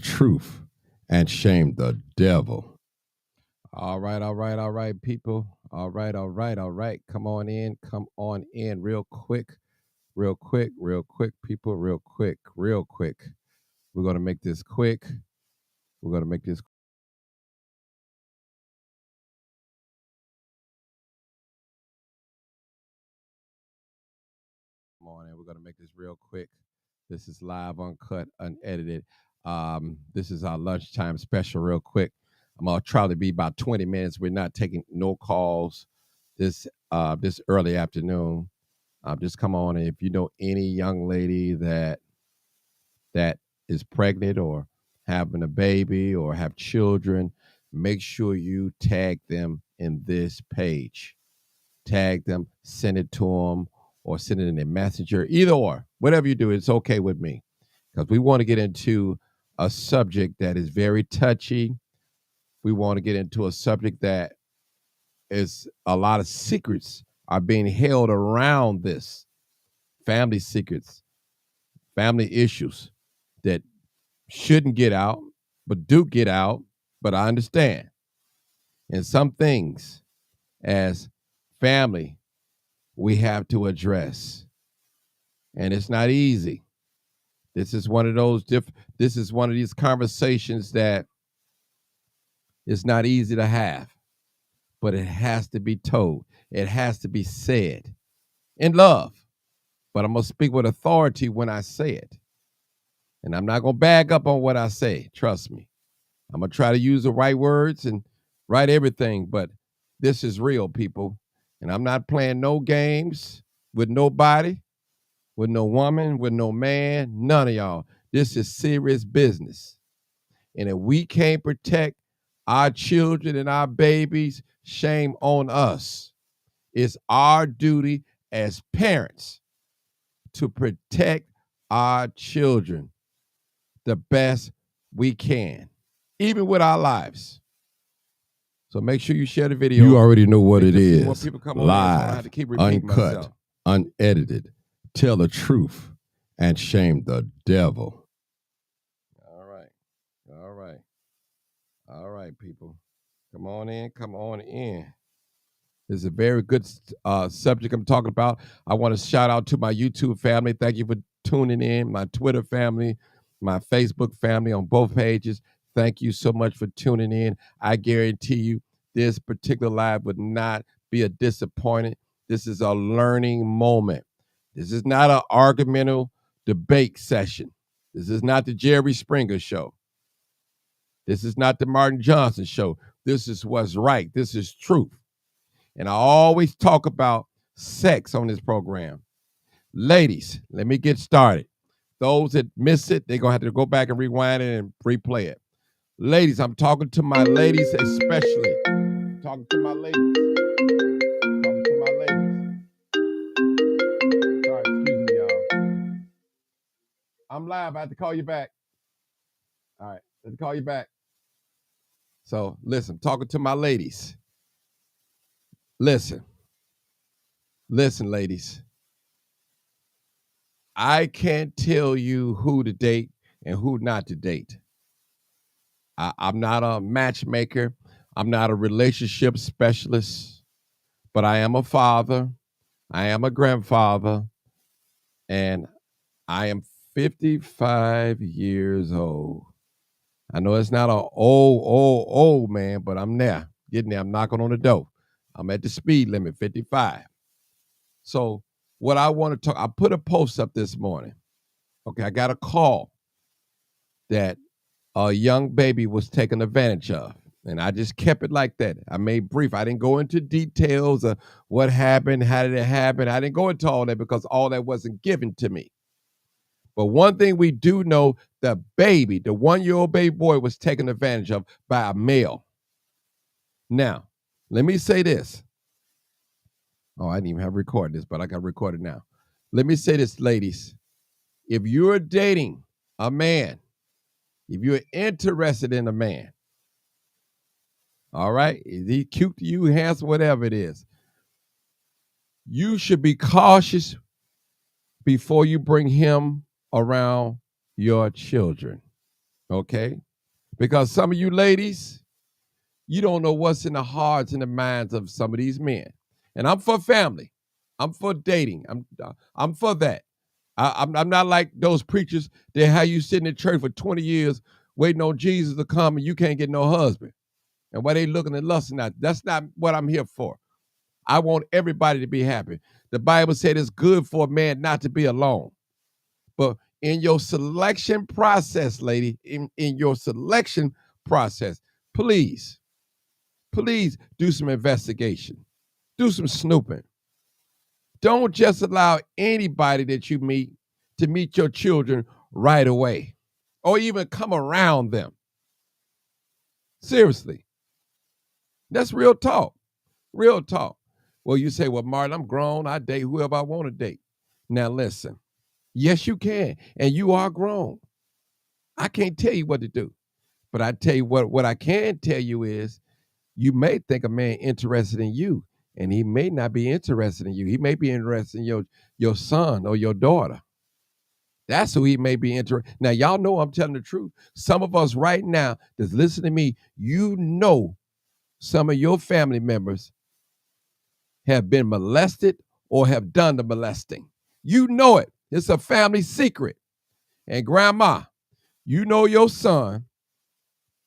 Truth and shame the devil. All right, people. All right. Come on in, real quick, people, real quick. We're gonna make this quick. We're gonna make this. Come on in. We're gonna make this real quick. This is live, uncut, unedited. This is our lunchtime special, real quick. I'm gonna try to be about 20 minutes. We're not taking no calls this early afternoon. Just come on, and if you know any young lady that is pregnant or having a baby or have children, make sure you tag them in this page. Tag them, send it to them, or send it in a messenger. Either or, whatever you do, it's okay with me because we want to get into a subject that is very touchy. We want to get into a subject that is a lot of secrets are being held around this, family secrets, family issues that shouldn't get out, but do get out. But I understand. And some things as family we have to address. And it's not easy. This is one of those this is one of these conversations that is not easy to have, but it has to be told. It has to be said in love. But I'm going to speak with authority when I say it. And I'm not going to bag up on what I say. Trust me. I'm going to try to use the right words and write everything. But this is real, people. And I'm not playing no games with nobody, with no woman, with no man, none of y'all. This is serious business. And if we can't protect our children and our babies, shame on us. It's our duty as parents to protect our children the best we can, even with our lives. So make sure you share the video. You already know what it is. Live, uncut, unedited. Tell the truth and shame the devil. All right. All right. All right, people. Come on in. Come on in. This is a very good subject I'm talking about. I want to shout out to my YouTube family. Thank you for tuning in. My Twitter family, my Facebook family on both pages. Thank you so much for tuning in. I guarantee you this particular live would not be a disappointment. This is a learning moment. This is not an argumental debate session. This is not the Jerry Springer show. This is not the Martin Johnson show. This is what's right. This is truth. And I always talk about sex on this program. Ladies, let me get started. Those that miss it, they're going to have to go back and rewind it and replay it. Ladies, I'm talking to my ladies especially. I'm talking to my ladies. Talking to my ladies. Sorry, excuse me, y'all. I'm live. I have to call you back. All right, I have to call you back. So listen, talking to my ladies. Listen, ladies. I can't tell you who to date and who not to date. I'm not a matchmaker. I'm not a relationship specialist, but I am a father. I am a grandfather, and I am 55 years old. I know it's not an old man, but I'm there, getting there. I'm knocking on the door. I'm at the speed limit, 55. So what I want to talk, I put a post up this morning. Okay, I got a call that a young baby was taken advantage of. And I just kept it like that. I made brief. I didn't go into details of what happened, how did it happen. I didn't go into all that because all that wasn't given to me. But one thing we do know, the baby, the 1-year-old baby boy was taken advantage of by a male. Now, let me say this. Oh, I didn't even have recorded this, but I got recorded now. Let me say this, ladies. If you're dating a man, if you're interested in a man, all right, is he cute to you, handsome, whatever it is, you should be cautious before you bring him around your children. Okay? Because some of you ladies, you don't know what's in the hearts and the minds of some of these men. And I'm for family. I'm for dating. I'm for that. I'm not like those preachers that have you sitting in church for 20 years waiting on Jesus to come and you can't get no husband. And why they looking and lusting at. That's not what I'm here for. I want everybody to be happy. The Bible said it's good for a man not to be alone. But in your selection process, lady, in your selection process, please do some investigation. Do some snooping. Don't just allow anybody that you meet to meet your children right away or even come around them. Seriously. That's real talk. Real talk. Well, you say, well, Martin, I'm grown. I date whoever I want to date. Now, listen. Yes, you can. And you are grown. I can't tell you what to do. But I tell you what I can tell you is you may think a man interested in you, and he may not be interested in you. He may be interested in your son or your daughter. That's who he may be interested. Now, y'all know I'm telling the truth. Some of us right now that's listening to me, you know some of your family members have been molested or have done the molesting. You know it. It's a family secret. And grandma, you know your son,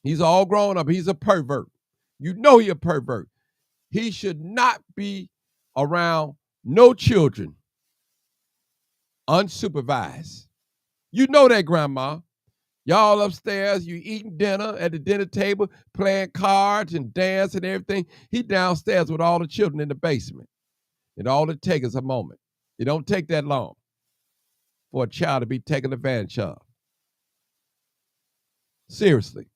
he's all grown up. He's a pervert. You know he's a pervert. He should not be around no children unsupervised. You know that, grandma. Y'all upstairs, you eating dinner at the dinner table, playing cards and dance and everything. He downstairs with all the children in the basement. And all it takes is a moment. It don't take that long for a child to be taken advantage of. Seriously.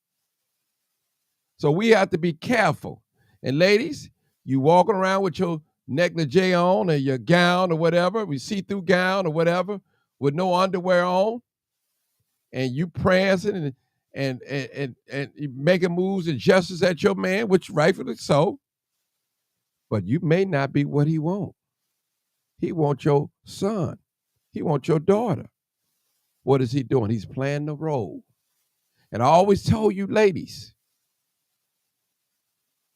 So we have to be careful. And ladies, you walking around with your negligee on or your gown or whatever, we see-through gown or whatever, with no underwear on, and you prancing and making moves and gestures at your man, which rightfully so, but you may not be what he wants. He wants your son. He wants your daughter. What is he doing? He's playing the role. And I always told you, ladies,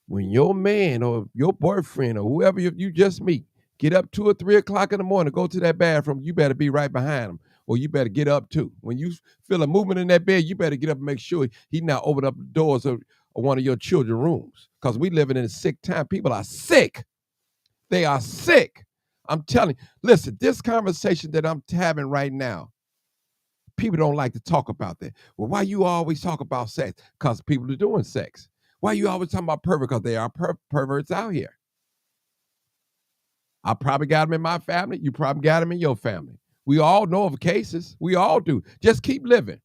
when your man or your boyfriend or whoever you just meet get up 2 or 3 o'clock in the morning, go to that bathroom, you better be right behind him, or you better get up too. When you feel a movement in that bed, you better get up and make sure he not open up the doors of one of your children's rooms. Because we living in a sick time. People are sick. They are sick. I'm telling you. Listen, this conversation that I'm having right now, people don't like to talk about that. Well, why you always talk about sex? Because people are doing sex. Why you always talking about pervert? Because there are perverts out here. I probably got them in my family. You probably got them in your family. We all know of cases. We all do. Just keep living.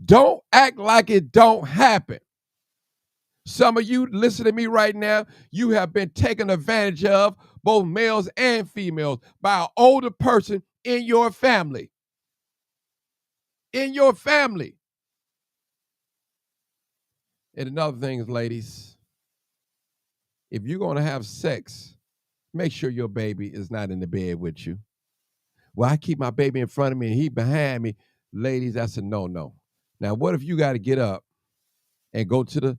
Don't act like it don't happen. Some of you listen to me right now, you have been taken advantage of, both males and females, by an older person in your family. In your family. And another thing is, ladies, if you're going to have sex, make sure your baby is not in the bed with you. Well, I keep my baby in front of me and he behind me. Ladies, that's a no-no. Now, what if you got to get up and go to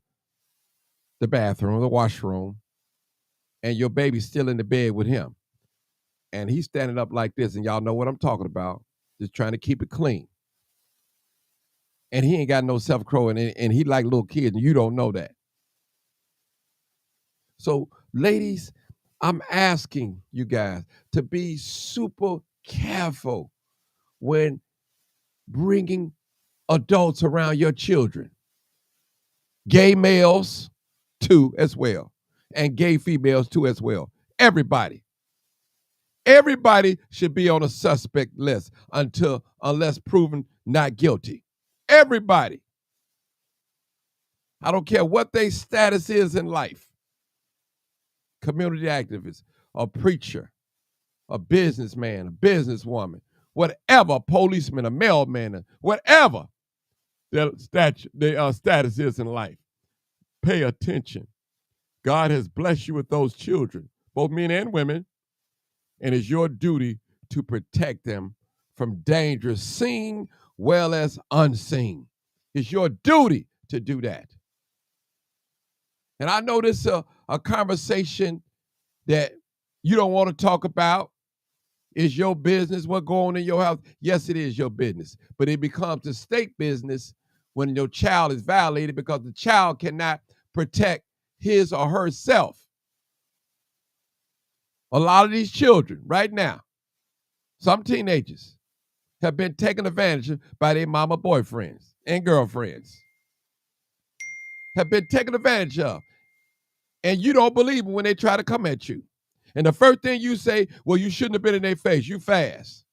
the bathroom, the washroom, and your baby's still in the bed with him? And he's standing up like this, and y'all know what I'm talking about, just trying to keep it clean. And he ain't got no self-control, and he like little kids, and you don't know that. So, ladies, I'm asking you guys to be super careful when bringing adults around your children. Gay males, too, as well. And gay females, too, as well. Everybody. Everybody should be on a suspect list unless proven not guilty. Everybody. I don't care what their status is in life. Community activist, a preacher, a businessman, a businesswoman, whatever, a policeman, a mailman, whatever their status is in life. Pay attention. God has blessed you with those children, both men and women, and it's your duty to protect them from danger seen well as unseen. It's your duty to do that. And I know this is a conversation that you don't want to talk about. Is your business what going on in your house? Yes, it is your business. But it becomes the state business when your child is violated because the child cannot protect his or herself. A lot of these children right now, some teenagers, have been taken advantage of by their mama boyfriends and girlfriends. Have been taken advantage of. And you don't believe them when they try to come at you. And the first thing you say, well, you shouldn't have been in their face. You fast.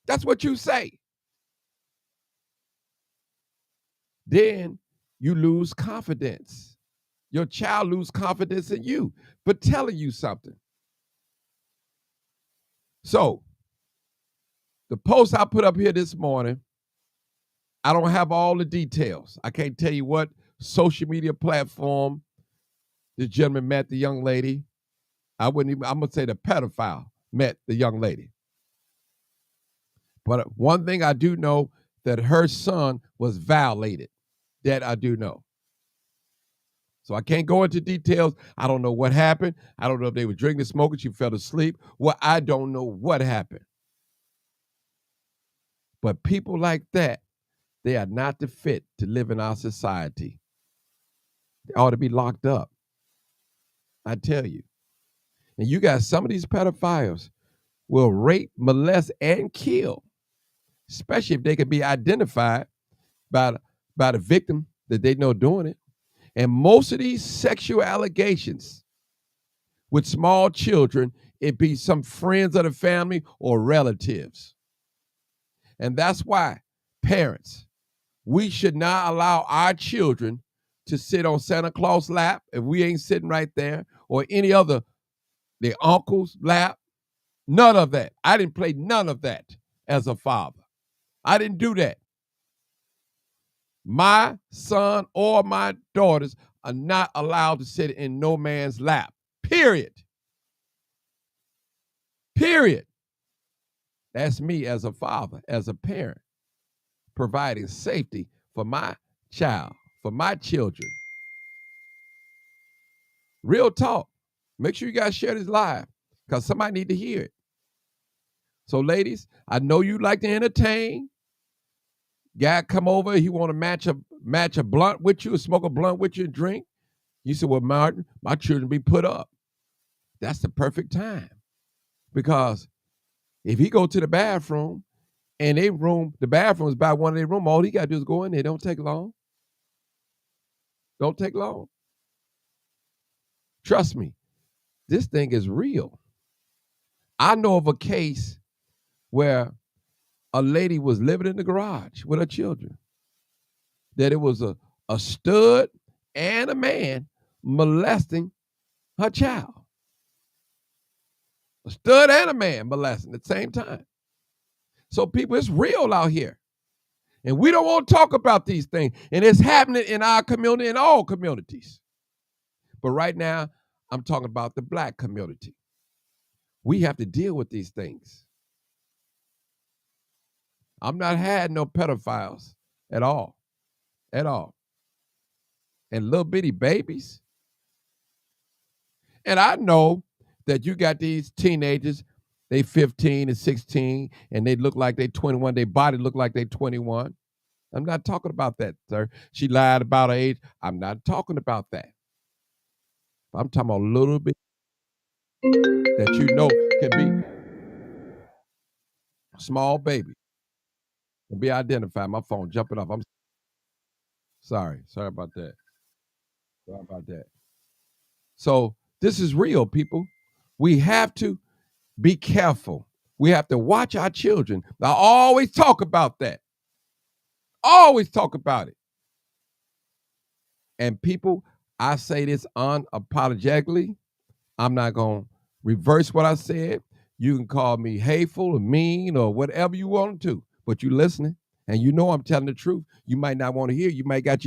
That's what you say. Then you lose confidence. Your child loses confidence in you for telling you something. So, the post I put up here this morning, I don't have all the details. I can't tell you what social media platform the gentleman met the young lady. I'm gonna say the pedophile met the young lady. But one thing I do know, that her son was violated. That I do know. So I can't go into details. I don't know what happened. I don't know if they were drinking, smoking, she fell asleep. Well, I don't know what happened. But people like that, they are not the fit to live in our society. They ought to be locked up. I tell you. And you got some of these pedophiles will rape, molest, and kill, especially if they can be identified by the victim that they know doing it. And most of these sexual allegations with small children, it be some friends of the family or relatives. And that's why, parents, we should not allow our children to sit on Santa Claus' lap if we ain't sitting right there, or any other, their uncle's lap. None of that. I didn't play none of that as a father. I didn't do that. My son or my daughters are not allowed to sit in no man's lap. Period. Period. That's me as a father, as a parent, providing safety for my child, for my children. Real talk. Make sure you guys share this live because somebody need to hear it. So, ladies, I know you like to entertain. Guy come over, he want to match a blunt with you, or smoke a blunt with you and drink. You said, well, Martin, my children be put up. That's the perfect time. Because if he go to the bathroom and the bathroom is by one of their room, all he got to do is go in there. Don't take long. Don't take long. Trust me, this thing is real. I know of a case where a lady was living in the garage with her children, that it was a stud and a man molesting her child. A stud and a man molesting at the same time. So people, it's real out here. And we don't want to talk about these things. And it's happening in our community, in all communities. But right now, I'm talking about the Black community. We have to deal with these things. I'm not had no pedophiles at all. At all. And little bitty babies. And I know that you got these teenagers, they 15 and 16, and they look like they 21. Their body look like they 21. I'm not talking about that, sir. She lied about her age. I'm not talking about that. I'm talking about a little bit that you know can be a small baby. Can be identified. My phone jumping off. I'm sorry. Sorry about that. Sorry about that. So this is real, people. We have to be careful. We have to watch our children. I always talk about that. Always talk about it. And people, I say this unapologetically. I'm not going to reverse what I said. You can call me hateful or mean or whatever you want to, but you listening and you know I'm telling the truth. You might not want to hear. You might got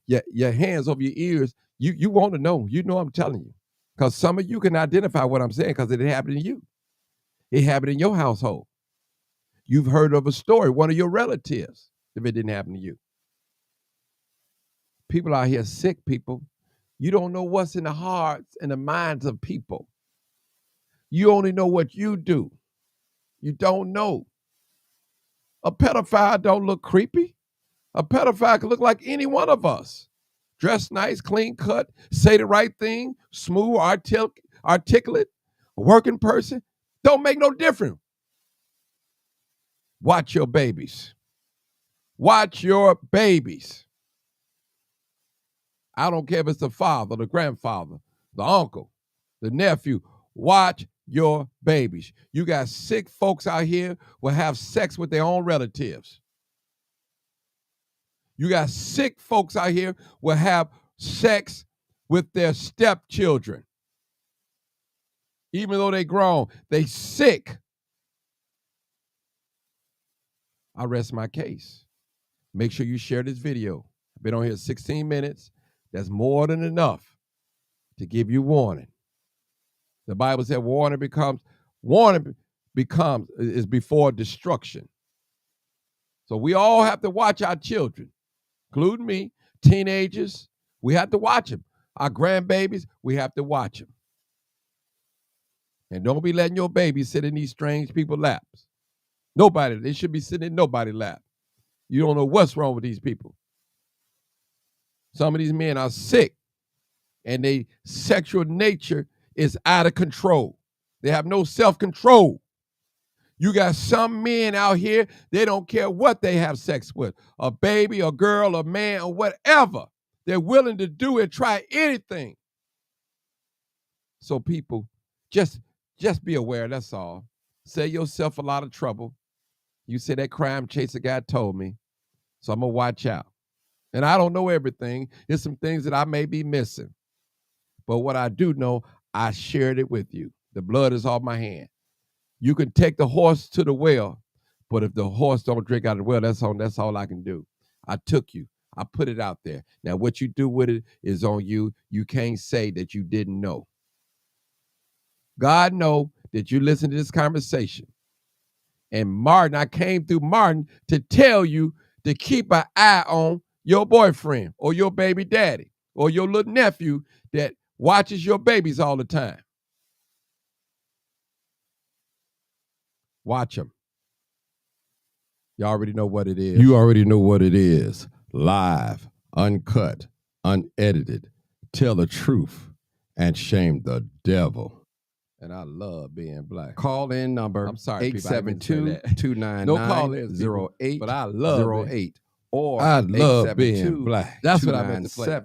your hands over your ears. You want to know. You know I'm telling you. Because some of you can identify what I'm saying because it happened to you. It happened in your household. You've heard of a story, one of your relatives, if it didn't happen to you. People out here sick, people. You don't know what's in the hearts and the minds of people. You only know what you do. You don't know. A pedophile don't look creepy. A pedophile can look like any one of us. Dress nice, clean cut, say the right thing, smooth, articulate, a working person. Don't make no difference. Watch your babies. Watch your babies. I don't care if it's the father, the grandfather, the uncle, the nephew. Watch your babies. You got sick folks out here will have sex with their own relatives. You got sick folks out here will have sex with their stepchildren. Even though they grown, they sick. I rest my case. Make sure you share this video. I've been on here 16 minutes. That's more than enough to give you warning. The Bible said warning is before destruction. So we all have to watch our children, including me, teenagers. We have to watch them. Our grandbabies, we have to watch them. And don't be letting your baby sit in these strange people's laps. They should be sitting in nobody's lap. You don't know what's wrong with these people. Some of these men are sick, and their sexual nature is out of control. They have no self-control. You got some men out here, they don't care what they have sex with, a baby, a girl, a man, or whatever. They're willing to do and try anything. So people, just be aware, that's all. Save yourself a lot of trouble. You say that crime chaser guy told me, so I'm going to watch out. And I don't know everything. There's some things that I may be missing. But what I do know, I shared it with you. The blood is off my hand. You can take the horse to the well, but if the horse don't drink out of the well, that's all I can do. I took you. I put it out there. Now, what you do with it is on you. You can't say that you didn't know. God know that you listened to this conversation. And Martin, I came through Martin to tell you to keep an eye on your boyfriend or your baby daddy or your little nephew that watches your babies all the time. Watch them. You already know what it is. You already know what it is. Live, uncut, unedited. Tell the truth and shame the devil. And I love being black. Call in number 872-299-0808. But I love 08. Or I love being black. That's what I meant to play.